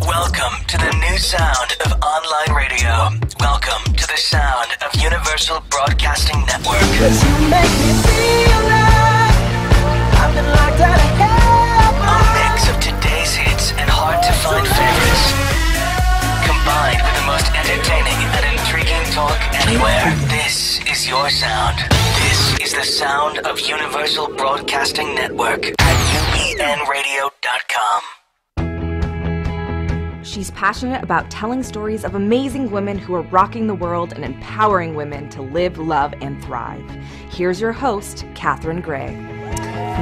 Welcome to the new sound of online radio. Welcome to the sound of Universal Broadcasting Network. 'Cause you make me feel like I've been locked out of heaven. A mix of today's hits and hard-to-find favorites, combined with the most entertaining and intriguing talk anywhere. This is your sound. This is the sound of Universal Broadcasting Network at UBNradio.com. She's passionate about telling stories of amazing women who are rocking the world and empowering women to live, love, and thrive. Here's your host, Katherine Gray.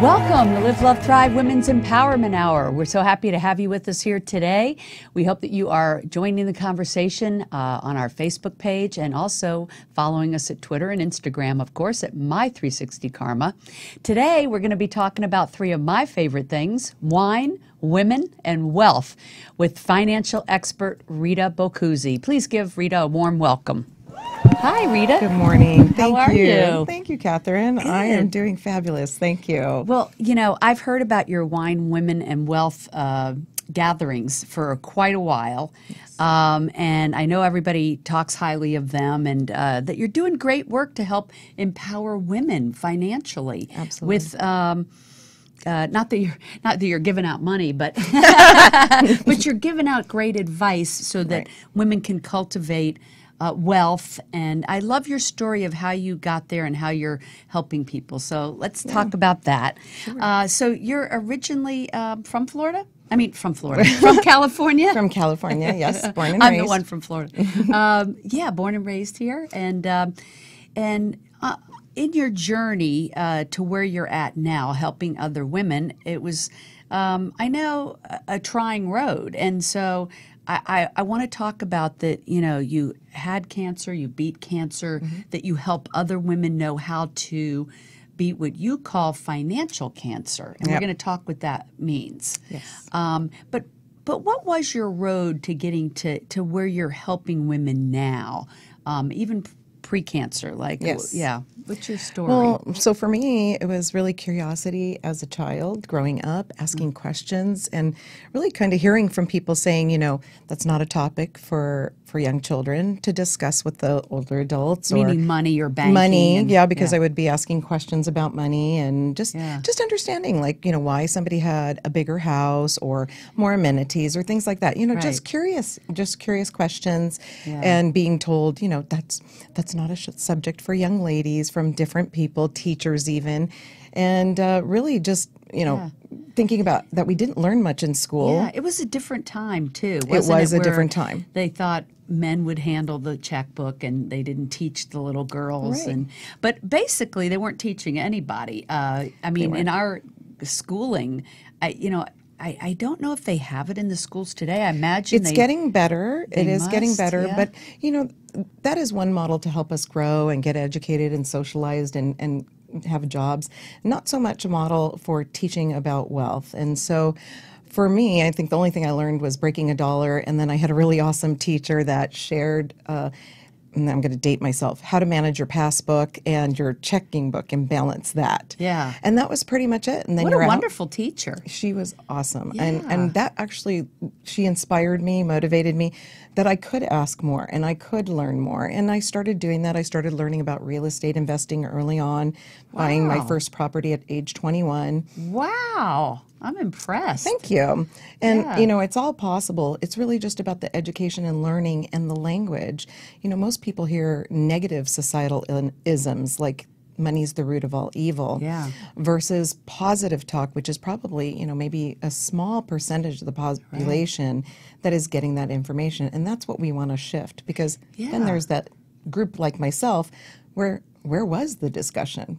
Welcome to Live, Love, Thrive Women's Empowerment Hour. We're so happy to have you with us here today. We hope that you are joining the conversation on our Facebook page and also following us at Twitter and Instagram, of course, at My360Karma. Today, we're going to be talking about three of my favorite things: wine, women, and wealth, with financial expert Rita Boccuzzi. Please give Rita a warm welcome. Hi, Rita. Good morning. Thank How are you? Thank you, Catherine. Good. I am doing fabulous. Thank you. Well, you know, I've heard about your wine, women, and wealth gatherings for quite a while. Yes. And I know everybody talks highly of them, and that you're doing great work to help empower women financially. Absolutely. With not that you're giving out money, but but you're giving out great advice so that women can cultivate wealth. And I love your story of how you got there and how you're helping people. So let's talk about that. Sure. So you're originally from Florida? I mean, from California? From California, yes, born and I'm raised. the one from Florida. Yeah, born and raised here. And in your journey to where you're at now, helping other women, it was, I know, a trying road. And so I want to talk about that, you know, you had cancer, you beat cancer, that you help other women know how to beat what you call financial cancer. And we're going to talk what that means. Yes. But what was your road to getting to where you're helping women now, even pre-cancer? Like, yeah. What's your story? Well, so for me, it was really curiosity as a child growing up, asking questions, and really kind of hearing from people saying, you know, that's not a topic for young children to discuss with the older adults. Meaning money or banking. Money, because I would be asking questions about money and just understanding, like, you know, why somebody had a bigger house or more amenities or things like that. You know, just curious questions, and being told, you know, that's not a subject for young ladies from different people, teachers even, and really just, you know, thinking about that we didn't learn much in school. Yeah, it was a different time too. It was a different time. They thought men would handle the checkbook and they didn't teach the little girls. Right. But basically they weren't teaching anybody. I mean, in our schooling, I don't know if they have it in the schools today. I imagine it's getting better. It is getting better. Yeah. But, you know, that is one model to help us grow and get educated and socialized and have jobs. Not so much a model for teaching about wealth. And so for me, I think the only thing I learned was breaking a dollar. And then I had a really awesome teacher that shared, and I'm going to date myself, how to manage your passbook and your checking book and balance that. Yeah. And that was pretty much it. And then what you're a out. wonderful teacher. She was awesome. Yeah. And that actually, she inspired me, motivated me, that I could ask more and I could learn more. And I started doing that. I started learning about real estate investing early on, buying my first property at age 21. Wow. I'm impressed. Thank you. And, you know, it's all possible. It's really just about the education and learning and the language. You know, most people hear negative societal isms like money's the root of all evil, versus positive talk, which is probably, you know, maybe a small percentage of the population that is getting that information. And that's what we want to shift, because then there's that group like myself where was the discussion?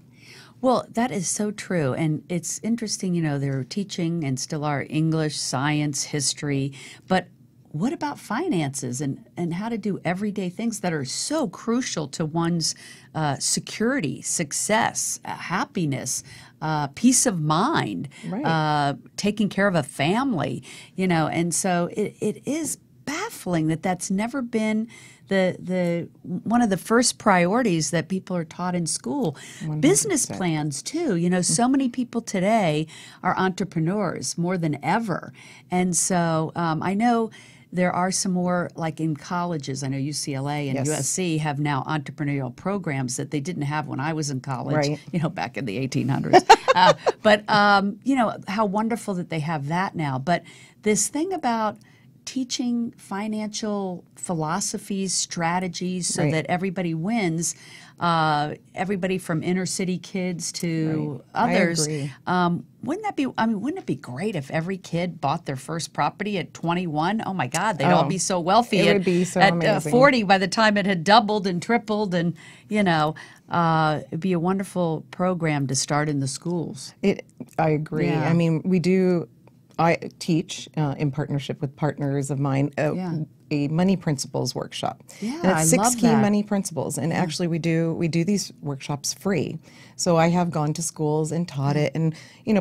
Well, that is so true. And it's interesting, you know, they're teaching and still are English, science, history, but what about finances and how to do everyday things that are so crucial to one's security, success, happiness, peace of mind, taking care of a family, you know, and so it is baffling baffling that that's never been the one of the first priorities that people are taught in school. 100%. Business plans too. You know, so many people today are entrepreneurs more than ever, and so I know. There are some more, like in colleges, I know UCLA and Yes. USC have now entrepreneurial programs that they didn't have when I was in college, Right. you know, back in the 1800s. But, you know, how wonderful that they have that now. But this thing about teaching financial philosophies, strategies, so Right. that everybody wins, everybody from inner city kids to Right. I others. agree. Wouldn't that be? I mean, wouldn't it be great if every kid bought their first property at 21? Oh my God, they'd all be so wealthy. It at, would be so at amazing. 40 by the time it had doubled and tripled, and you know, it'd be a wonderful program to start in the schools. I agree. Yeah. I mean, I teach in partnership with partners of mine a money principles workshop. Yeah, and it's I 6 love key that. money principles. And actually, we do these workshops free. So I have gone to schools and taught it, and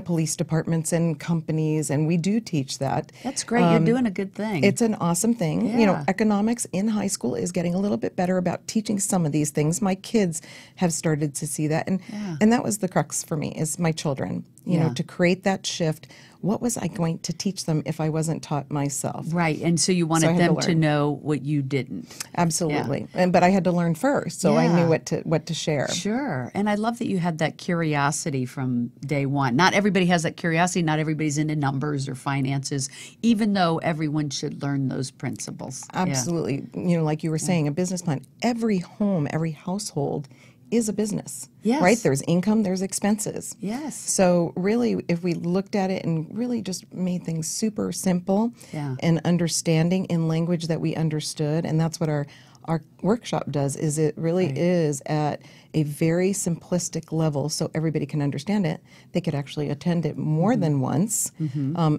police departments and companies, and we do teach that. That's great. You're doing a good thing. It's an awesome thing. Yeah. Economics in high school is getting a little bit better about teaching some of these things. My kids have started to see that, and that was the crux for me, is my children. To create that shift. What was I going to teach them if I wasn't taught myself? Right, and so you I wanted had them to to learn. know what you didn't. Absolutely, but I had to learn first, so I Yeah. knew what to share. Sure, and I love that you had that curiosity from day one. Not everybody has that curiosity. Not everybody's into numbers or finances, even though everyone should learn those principles. Yeah. Absolutely, like you were saying, a business plan. Every home, every household is a business. Yes. Right? There's income, there's expenses. Yes. So really, if we looked at it and really just made things super simple and understanding in language that we understood, and that's what our workshop does, is it really is at a very simplistic level so everybody can understand it. They could actually attend it more than once,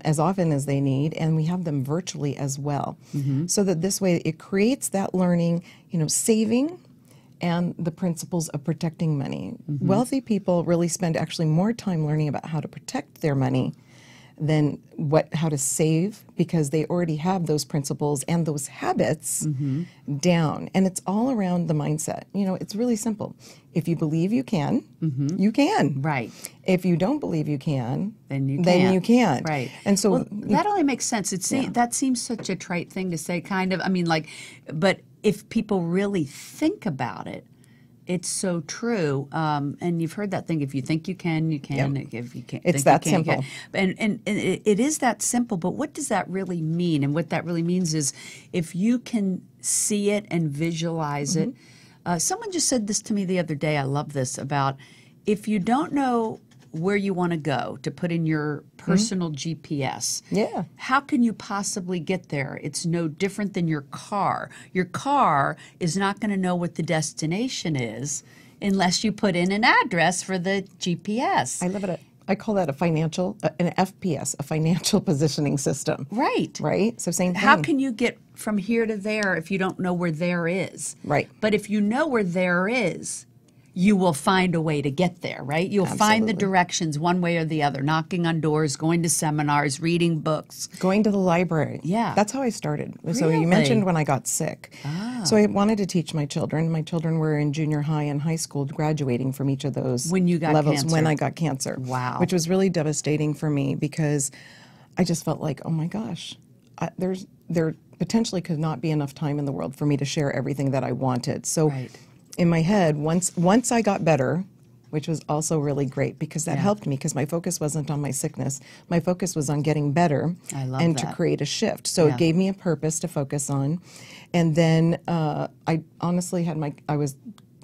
as often as they need, and we have them virtually as well. So that this way it creates that learning, saving, and the principles of protecting money. Wealthy people really spend actually more time learning about how to protect their money than how to save, because they already have those principles and those habits down. And it's all around the mindset. It's really simple. If you believe you can, you can. Right. If you don't believe you can, Then you then can't. you can't. Right. And so well, that only makes sense. That seems such a trite thing to say, kind of. I mean, but if people really think about it, it's so true. And you've heard that thing: if you think you can, you can. Yep. If you can't, It's think that you can't, you simple. can't. And it is that simple. But what does that really mean? And what that really means is, if you can see it and visualize it. Someone just said this to me the other day. I love this, about if you don't know where you want to go to put in your personal GPS. Yeah. How can you possibly get there? It's no different than your car. Your car is not going to know what the destination is unless you put in an address for the GPS. I love it. I call that an FPS, a financial positioning system. Right. Right? So same thing. How can you get from here to there if you don't know where there is? Right. But if you know where there is, you will find a way to get there, right? You'll find the Absolutely. directions one way or the other, knocking on doors, going to seminars, reading books. Going to the library. Yeah. That's how I started. So Really? you mentioned when I got sick. So I wanted to teach my children. My children were in junior high and high school, graduating from each of those When you got levels cancer. when I got cancer. Wow. Which was really devastating for me, because I just felt like, oh my gosh, there potentially could not be enough time in the world for me to share everything that I wanted. So Right. in my head, once I got better, which was also really great, because that helped me, because my focus wasn't on my sickness. My focus was on getting better I love and that. to create a shift. So Yeah. it gave me a purpose to focus on. And then I honestly I was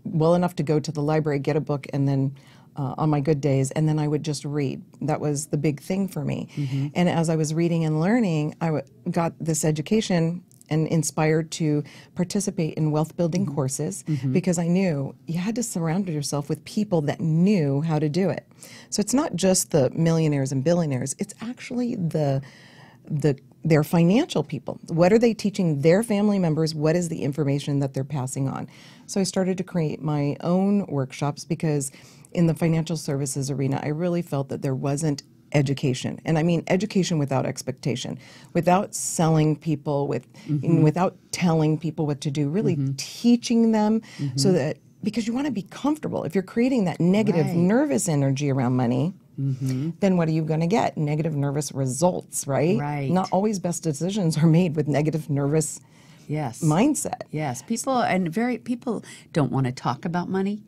well enough to go to the library, get a book, and then on my good days, and then I would just read. That was the big thing for me. And as I was reading and learning, I got this education and inspired to participate in wealth building courses, because I knew you had to surround yourself with people that knew how to do it. So it's not just the millionaires and billionaires, it's actually their financial people. What are they teaching their family members? What is the information that they're passing on? So I started to create my own workshops, because in the financial services arena, I really felt that there wasn't education. And I mean education without expectation, without selling people, without telling people what to do, really teaching them so that, because you want to be comfortable. If you're creating that negative nervous energy around money, then what are you going to get? Negative nervous results, right? Right. Not always best decisions are made with negative nervous mindset. Yes, people don't want to talk about money.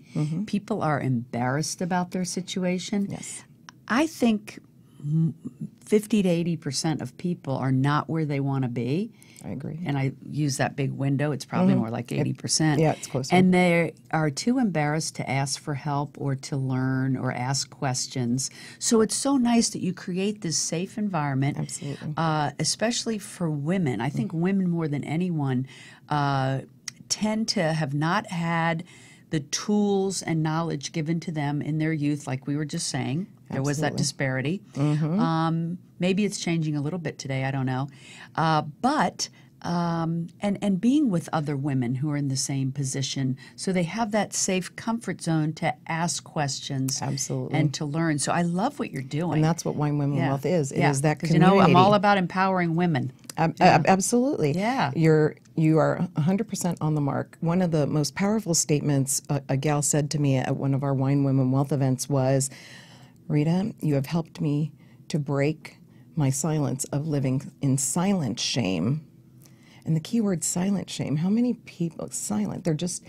People are embarrassed about their situation. Yes. I think 50 to 80% of people are not where they want to be. I agree. And I use that big window. It's probably more like 80%. Yeah, it's closer. And they are too embarrassed to ask for help or to learn or ask questions. So it's so nice that you create this safe environment. Absolutely. Especially for women. I think women more than anyone tend to have not had the tools and knowledge given to them in their youth, like we were just saying. There was that disparity. Maybe it's changing a little bit today. I don't know. And being with other women who are in the same position, so they have that safe comfort zone to ask questions. Absolutely. And to learn. So I love what you're doing. And that's what Wine Women Wealth is. It is that 'Cause, community. I'm all about empowering women. Absolutely. Yeah. You are 100% on the mark. One of the most powerful statements a gal said to me at one of our Wine Women Wealth events was, Rita, you have helped me to break my silence of living in silent shame. And the key word silent shame, how many people silent? They're just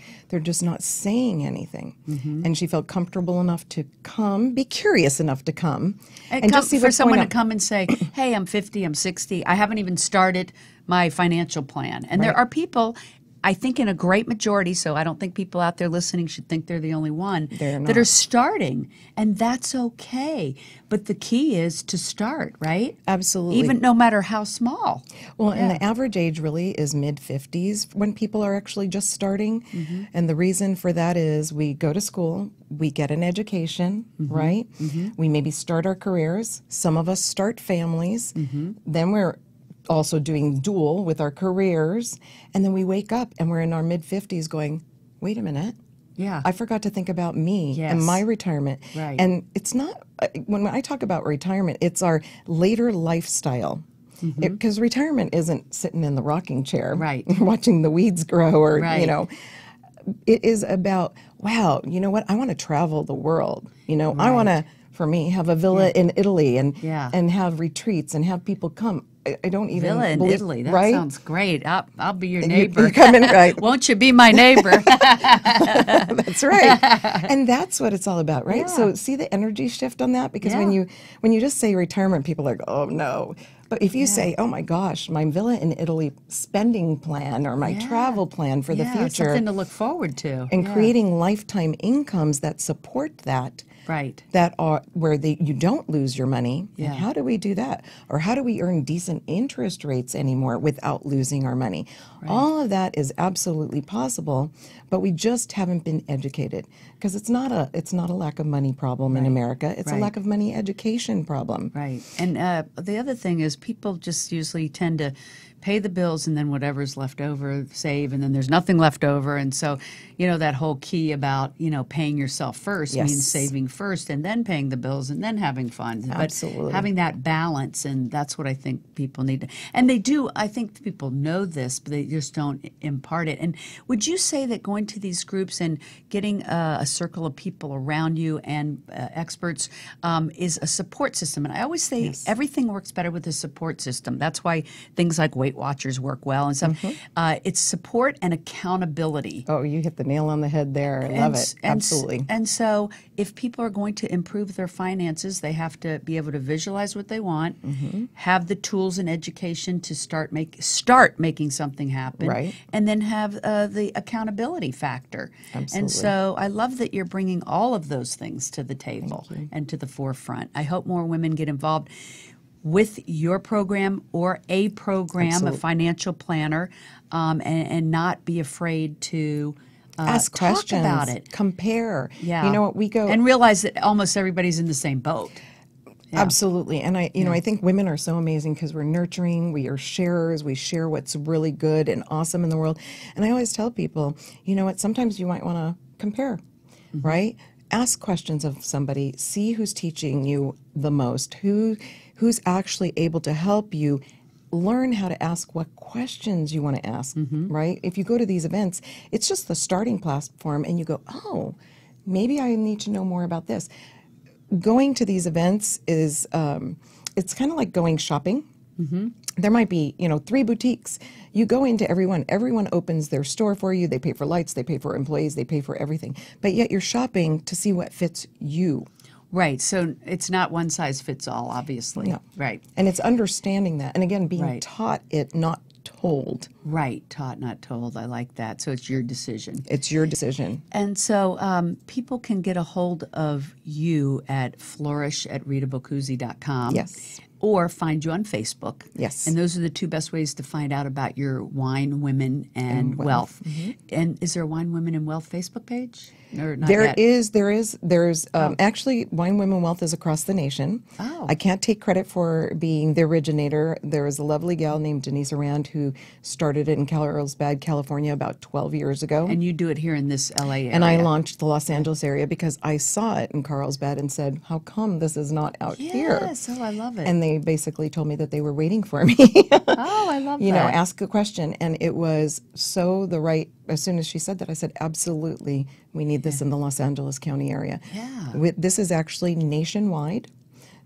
not saying anything. And she felt comfortable enough to come, be curious enough to come, and just see for what's someone going to come and say, "Hey, I'm 50, I'm 60, I haven't even started my financial plan." And there Right. are people, I think in a great majority, so I don't think people out there listening should think they're the only one, They're that not. are starting, and that's okay. But the key is to start, right? Absolutely. Even no matter how small. Well, and the average age really is mid-50s when people are actually just starting. And the reason for that is we go to school, we get an education, right? We maybe start our careers. Some of us start families. Then we're also doing dual with our careers. And then we wake up and we're in our mid-50s going, wait a minute. Yeah. I forgot to think about me and Yes. my retirement. Right. And it's not, when I talk about retirement, it's our later lifestyle. Because retirement isn't sitting in the rocking chair, Right. watching the weeds grow, or Right. you know, it is about, wow, you know what? I want to travel the world. You know, I want to, for me, have a villa in Italy and have retreats and have people come. I don't even Villa in believe, Italy. That right? sounds great. I'll be your You neighbor. come in, right? Won't you be my neighbor? That's right. And that's what it's all about, right? So see the energy shift on that? Because when you just say retirement, people are like, oh no. But if you say, oh my gosh, my villa in Italy spending plan or my travel plan for the future. Something to look forward to. And creating lifetime incomes that support that. Right. That are where you don't lose your money. And how do we do that? Or how do we earn decent interest rates anymore without losing our money? All of that is absolutely possible, but we just haven't been educated, because it's not a lack of money problem in America. It's a lack of money education problem. Right. And the other thing is people just usually tend to pay the bills and then whatever's left over, save, and then there's nothing left over. And so, you know, that whole key about, you know, paying yourself first means saving first and then paying the bills and then having fun. Absolutely. But having that balance, and that's what I think people need to, and they do, I think people know this, but they just don't impart it. And would you say that going to these groups and getting a circle of people around you and experts is a support system? And I always say everything works better with a support system. That's why things like Weight Watchers work well and stuff. It's support and accountability. Oh, you hit the nail on the head there. I love it. Absolutely. And so if people are going to improve their finances, they have to be able to visualize what they want, have the tools and education to start making something happen, and then have the accountability factor. Absolutely. And so I love that you're bringing all of those things to the table and to the forefront. I hope more women get involved with your program or a program, a financial planner, and not be afraid to ask talk questions about it. Compare. Yeah. You know what, we go and realize that almost everybody's in the same boat. Yeah. Absolutely. And I think women are so amazing because we're nurturing, we are sharers, we share what's really good and awesome in the world. And I always tell people, you know what, sometimes you might want to compare, right? ask questions of somebody, see who's teaching you the most, who's actually able to help you learn how to ask what questions you want to ask, right? If you go to these events, it's just the starting platform and you go, oh, maybe I need to know more about this. Going to these events is, it's kind of like going shopping. There might be, 3 boutiques. You go into everyone opens their store for you. They pay for lights, they pay for employees, they pay for everything. But yet you're shopping to see what fits you. Right. So it's not one size fits all, obviously. No. Right. And it's understanding that. And again, being taught it, not told. Right. Taught, not told. I like that. So it's your decision. It's your decision. And so people can get a hold of you at flourish@ritaboccuzzi.com. Yes. Or find you on Facebook. Yes. And those are the 2 best ways to find out about your Wine, Women, and Wealth. And is there a Wine, Women, and Wealth Facebook page? Or not yet? There's actually Wine, Women, Wealth is across the nation. Oh. I can't take credit for being the originator. There was a lovely gal named Denise Arand who started it in Carlsbad, California about 12 years ago. And you do it here in this LA area. And I launched the Los Angeles area because I saw it in Carlsbad and said, how come this is not out here? Yes, oh, I love it. And they basically told me that they were waiting for me. Oh, I love that. Ask a question. And it was so as soon as she said that, I said, absolutely, we need this in the Los Angeles County area. Yeah. This is actually nationwide.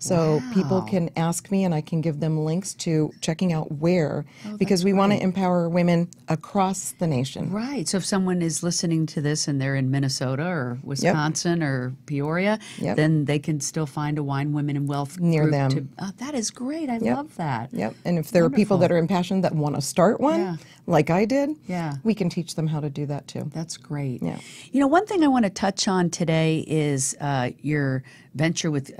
So people can ask me and I can give them links to checking out where, because we want to empower women across the nation. Right. So if someone is listening to this and they're in Minnesota or Wisconsin or Peoria, then they can still find a Wine, Women, and Wealth near group them. That is great. I love that. Yep. And if there are people that are impassioned that want to start one, like I did, we can teach them how to do that too. That's great. Yeah. One thing I want to touch on today is your venture with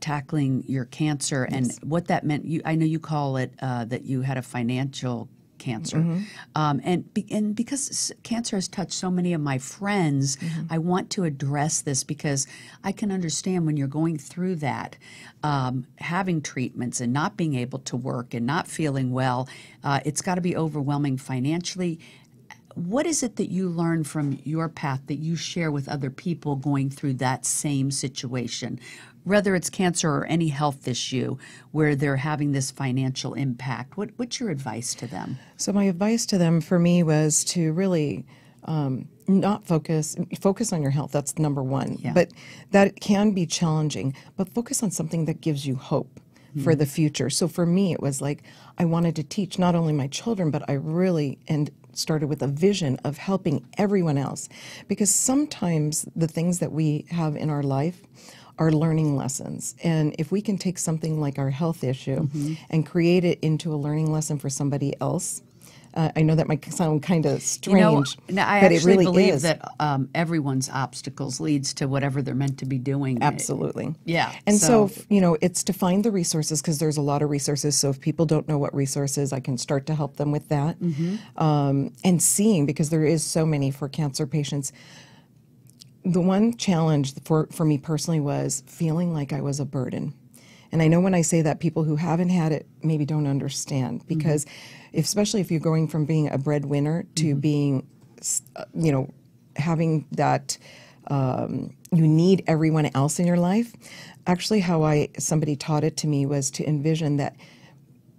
tackling your cancer and what that meant. I know you call it that you had a financial cancer, and because cancer has touched so many of my friends, I want to address this because I can understand when you're going through that, having treatments and not being able to work and not feeling well, it's got to be overwhelming financially. What is it that you learn from your path that you share with other people going through that same situation, whether it's cancer or any health issue where they're having this financial impact? What's your advice to them? So my advice to them for me was to really not focus on your health. That's number one. Yeah. But that can be challenging. But focus on something that gives you hope for the future. So for me, it was like I wanted to teach not only my children, but I really started with a vision of helping everyone else. Because sometimes the things that we have in our life are learning lessons. And if we can take something like our health issue and create it into a learning lesson for somebody else, I know that might sound kind of strange, I but actually it really believe is. that everyone's obstacles leads to whatever they're meant to be doing. Absolutely. Yeah. And so it's to find the resources, because there's a lot of resources. So if people don't know what resources, I can start to help them with that. And seeing, because there is so many for cancer patients. The one challenge for me personally was feeling like I was a burden. And I know when I say that, people who haven't had it maybe don't understand, because especially if you're going from being a breadwinner to being, having that, you need everyone else in your life. Actually, how somebody taught it to me was to envision that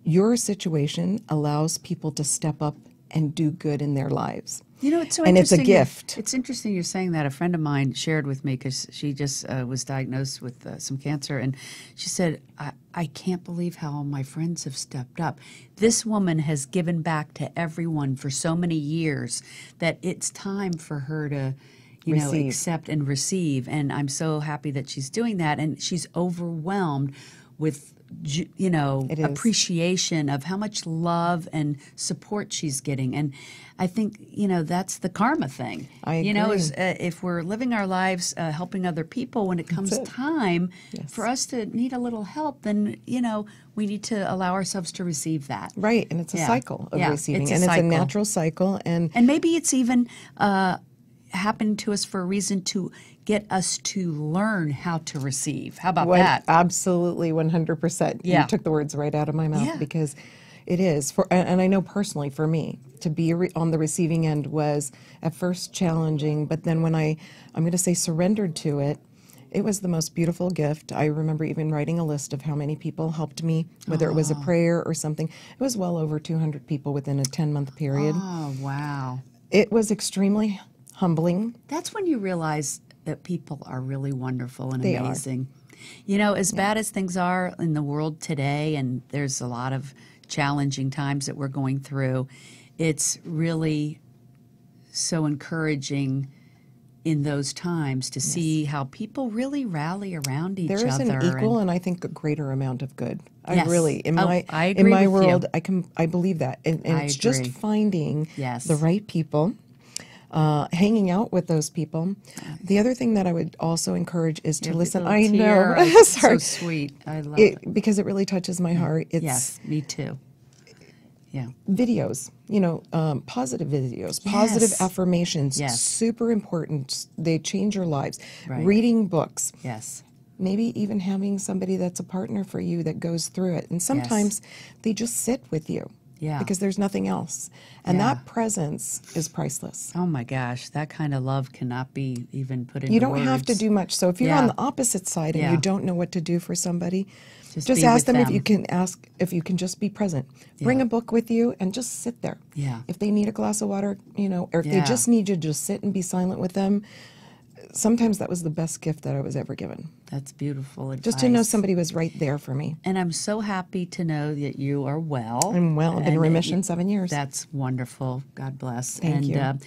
your situation allows people to step up and do good in their lives. It's so and it's a interesting. gift. It's interesting you're saying that. A friend of mine shared with me, because she just was diagnosed with some cancer, and she said, I can't believe how my friends have stepped up. This woman has given back to everyone for so many years that it's time for her to accept and receive. And I'm so happy that she's doing that, and she's overwhelmed with appreciation of how much love and support she's getting. And I think, that's the karma thing. I agree. If we're living our lives helping other people, when it comes time for us to need a little help, then, we need to allow ourselves to receive that. Right, and it's a cycle of receiving. It's a natural cycle. And maybe it's even happened to us for a reason to get us to learn how to receive. How about that? Absolutely, 100%. Yeah. You took the words right out of my mouth, because, It is, and I know personally for me, to be on the receiving end was at first challenging, but then when I'm going to say surrendered to it, it was the most beautiful gift. I remember even writing a list of how many people helped me, whether it was a prayer or something. It was well over 200 people within a 10-month period. Oh, wow. It was extremely humbling. That's when you realize that people are really wonderful and They are. amazing. You know, as bad as things are in the world today, and there's a lot of challenging times that we're going through, it's really so encouraging in those times to see how people really rally around each other. There is an equal and I think a greater amount of good. Yes. I really, in I my agree with world, you. I believe that, and I it's just agree. finding Yes. the right people, hanging out with those people. The other thing that I would also encourage is to listen. I know, So sweet. I love it. because it really touches my heart. It's Yes, me too. Yeah. videos, positive videos, positive Yes. affirmations, Yes. super important. They change your lives. Right. Reading books, Yes. maybe even having somebody that's a partner for you that goes through it. And sometimes they just sit with you Yeah. because there's nothing else. And Yeah. that presence is priceless. Oh my gosh, that kind of love cannot be even put into You don't have to words. do much. So if you're Yeah. on the opposite side and Yeah. you don't know what to do for somebody, Just just be ask with them if them. you can just be present. Bring a book with you and just sit there. Yeah. If they need a glass of water, or if they Yeah. just need you to just sit and be silent with them, sometimes that was the best gift that I was ever given. That's beautiful advice. Just to know somebody was right there for me. And I'm so happy to know that you are well. I'm well. I've been in And remission 7 years. That's wonderful. God bless. Thank you.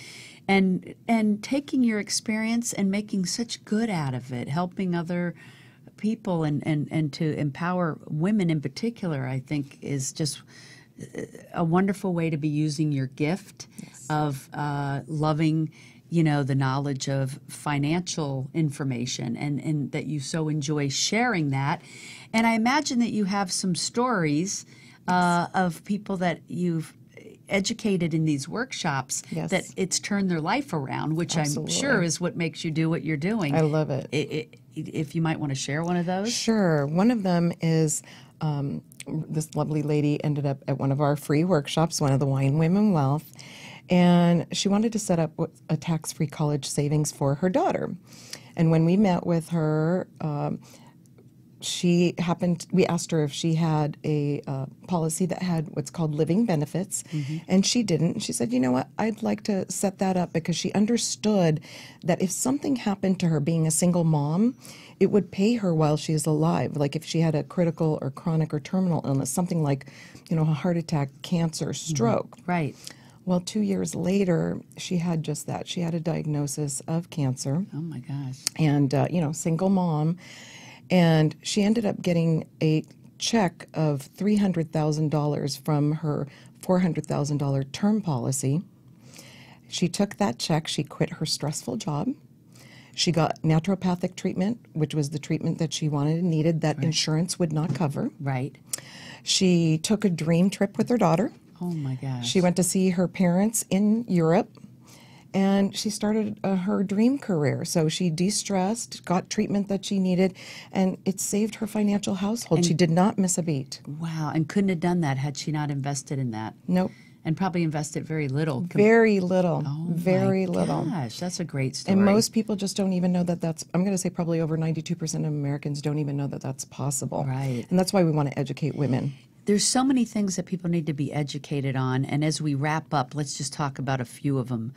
And taking your experience and making such good out of it, helping other people and to empower women in particular, I think is just a wonderful way to be using your gift of loving, the knowledge of financial information and that you so enjoy sharing that. And I imagine that you have some stories of people that you've educated in these workshops Yes. that it's turned their life around, which Absolutely. I'm sure is what makes you do what you're doing. I love it. If you might want to share one of those. Sure. One of them is this lovely lady ended up at one of our free workshops, one of the Wine Women Wealth, and she wanted to set up a tax-free college savings for her daughter. And when we met with her, we asked her if she had a policy that had what's called living benefits, and she didn't. She said, you know what, I'd like to set that up because she understood that if something happened to her being a single mom, it would pay her while she is alive. Like if she had a critical or chronic or terminal illness, something like, a heart attack, cancer, stroke. Right. Well, 2 years later, she had just that. She had a diagnosis of cancer Oh my gosh. and, single mom. And she ended up getting a check of $300,000 from her $400,000 term policy. She took that check. She quit her stressful job. She got naturopathic treatment, which was the treatment that she wanted and needed that insurance would not cover. Right. She took a dream trip with her daughter. Oh my gosh. She went to see her parents in Europe, and she started her dream career. So she de-stressed, got treatment that she needed, and it saved her financial household. She did not miss a beat. Wow. And couldn't have done that had she not invested in that. Nope. And probably invested very little. Very little. Oh Very my little. Gosh, that's a great story. And most people just don't even know that that's, I'm going to say probably over 92% of Americans don't even know that that's possible. Right. And that's why we want to educate women. There's so many things that people need to be educated on. And as we wrap up, let's just talk about a few of them.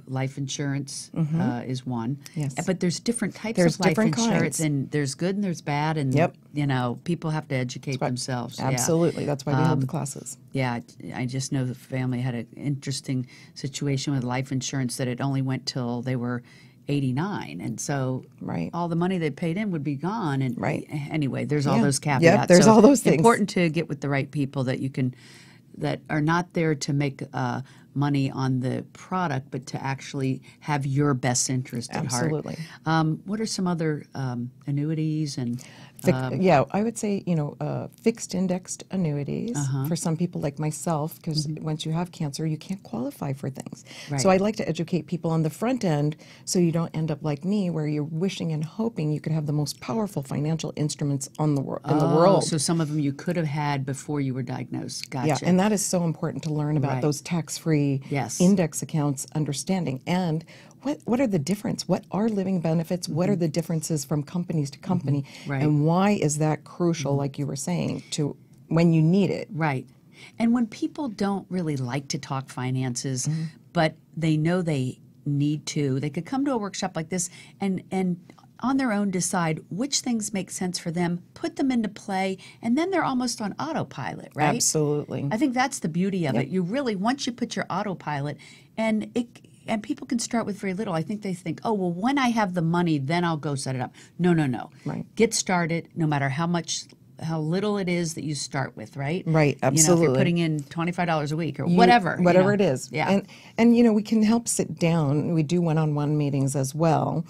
Life insurance is one. Yes. But there's different types There's of life different insurance. kinds. And there's good and there's bad. And, Yep. people have to educate themselves. Yeah. Absolutely. That's why we hold the classes. Yeah, I just know the family had an interesting situation with life insurance that it only went till they were 89, and so Right. all the money they paid in would be gone. And Right. Anyway, there's all Yeah. those caveats. Yep, there's all those things. Important to get with the right people that are not there to make money on the product, but to actually have your best interest at heart. Absolutely. What are some other annuities and Yeah, I would say, fixed indexed annuities for some people like myself, because once you have cancer, you can't qualify for things. Right. So I'd like to educate people on the front end so you don't end up like me, where you're wishing and hoping you could have the most powerful financial instruments in the world. So some of them you could have had before you were diagnosed. Gotcha. Yeah, and that is so important to learn about those tax-free index accounts, understanding. And what are the difference? What are living benefits? What are the differences from companies to company? Right. And why is that crucial, like you were saying, to when you need it? Right. And when people don't really like to talk finances, but they know they need to, they could come to a workshop like this and on their own decide which things make sense for them, put them into play, and then they're almost on autopilot, right? Absolutely. I think that's the beauty of it. You really, once you put your autopilot, and people can start with very little. I think they think, oh, well, when I have the money, then I'll go set it up. No. Right. Get started, no matter how little it is that you start with, right? Right, absolutely. If you're putting in $25 a week or whatever. Whatever it is. Yeah. And we can help sit down. We do one-on-one meetings as well.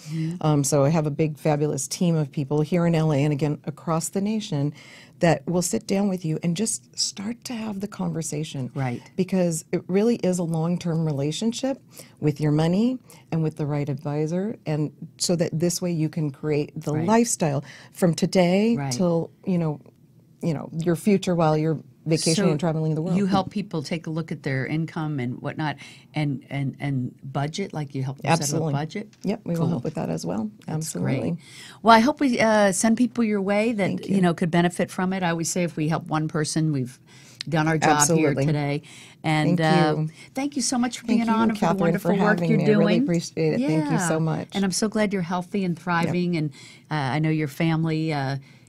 So I have a big, fabulous team of people here in LA and again across the nation that will sit down with you and just start to have the conversation. Right. Because it really is a long-term relationship with your money and with the right advisor, and so that this way you can create the lifestyle from today till your future while you're vacationing and traveling the world. You help people take a look at their income and whatnot, and budget, like you help them set up a budget. Yep, we will help with that as well. Absolutely. Great. Well, I hope we send people your way that could benefit from it. I always say if we help one person, we've done our job here today. And thank you so much for being on and for the wonderful work you're doing. I really appreciate it. Yeah. Thank you so much. And I'm so glad you're healthy and thriving, and I know your family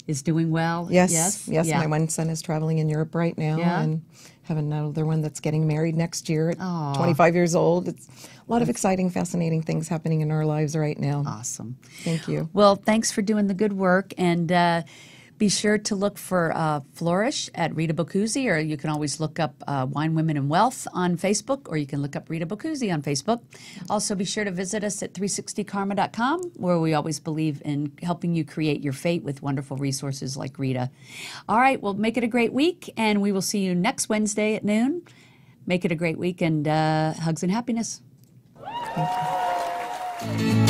is doing well. Yes. My one son is traveling in Europe right now, and have another one that's getting married next year at 25 years old. It's a lot of exciting, fascinating things happening in our lives right now. Awesome. Thank you. Well, thanks for doing the good work, and be sure to look for Flourish at Rita Boccuzzi, or you can always look up Wine, Women, and Wealth on Facebook, or you can look up Rita Boccuzzi on Facebook. Also, be sure to visit us at 360karma.com, where we always believe in helping you create your fate with wonderful resources like Rita. All right, well, make it a great week, and we will see you next Wednesday at noon. Make it a great week, and hugs and happiness. Thank you.